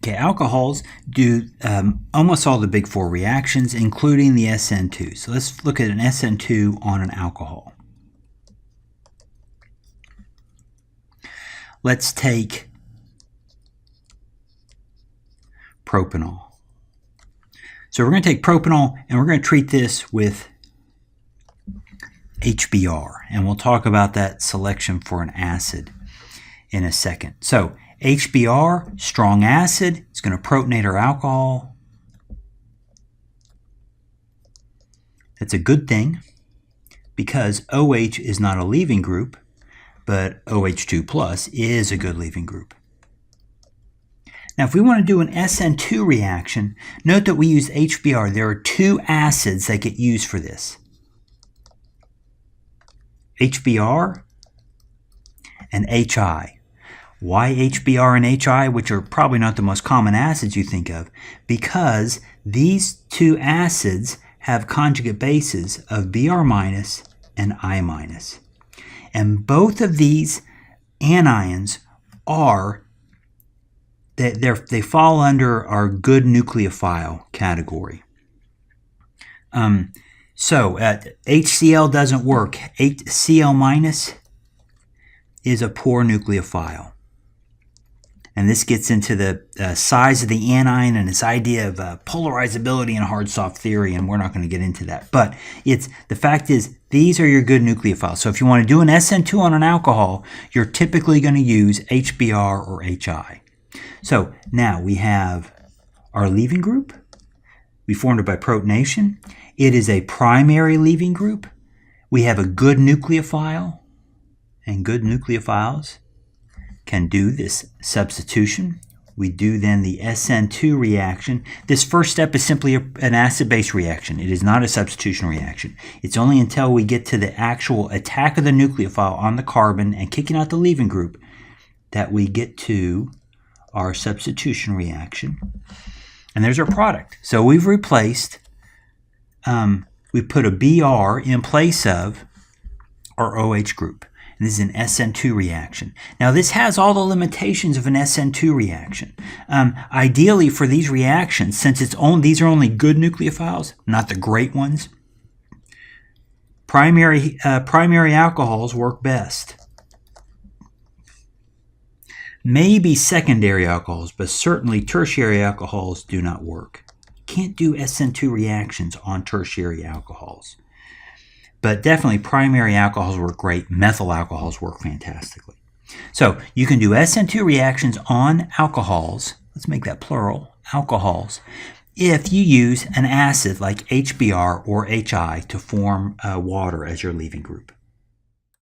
Okay, alcohols do almost all the big four reactions, including the SN2. So let's look at an SN2 on an alcohol. Let's take propanol. So we're going to take propanol and we're going to treat this with HBr. And we'll talk about that selection for an acid in a second. So HBr, strong acid, it's going to protonate our alcohol. That's a good thing because OH is not a leaving group, but OH2 plus is a good leaving group. Now, if we want to do an SN2 reaction, note that we use HBr. There are two acids that get used for this. HBr and HI. Why HBr and HI, which are probably not the most common acids you think of? Because these two acids have conjugate bases of Br minus and I minus. And both of these anions are, they fall under our good nucleophile category. HCl doesn't work. HCl minus is a poor nucleophile. And this gets into the size of the anion and this idea of polarizability in hard-soft theory, and we're not going to get into that. But the fact is, these are your good nucleophiles. So if you want to do an SN2 on an alcohol, you're typically going to use HBr or HI. So now we have our leaving group. We formed it by protonation. It is a primary leaving group. We have a good nucleophile, and good nucleophiles can do this substitution. We do then the SN2 reaction. This first step is simply an acid-base reaction. It is not a substitution reaction. It's only until we get to the actual attack of the nucleophile on the carbon and kicking out the leaving group that we get to our substitution reaction. And there's our product. So we've replaced, we put a Br in place of our OH group. And this is an SN2 reaction. Now this has all the limitations of an SN2 reaction. Ideally for these reactions, since these are only good nucleophiles, not the great ones, primary alcohols work best. Maybe secondary alcohols, but certainly tertiary alcohols do not work. Can't do SN2 reactions on tertiary alcohols. But definitely primary alcohols work great. Methyl alcohols work fantastically. So you can do SN2 reactions on alcohols. Let's make that plural, alcohols, if you use an acid like HBr or HI to form water as your leaving group.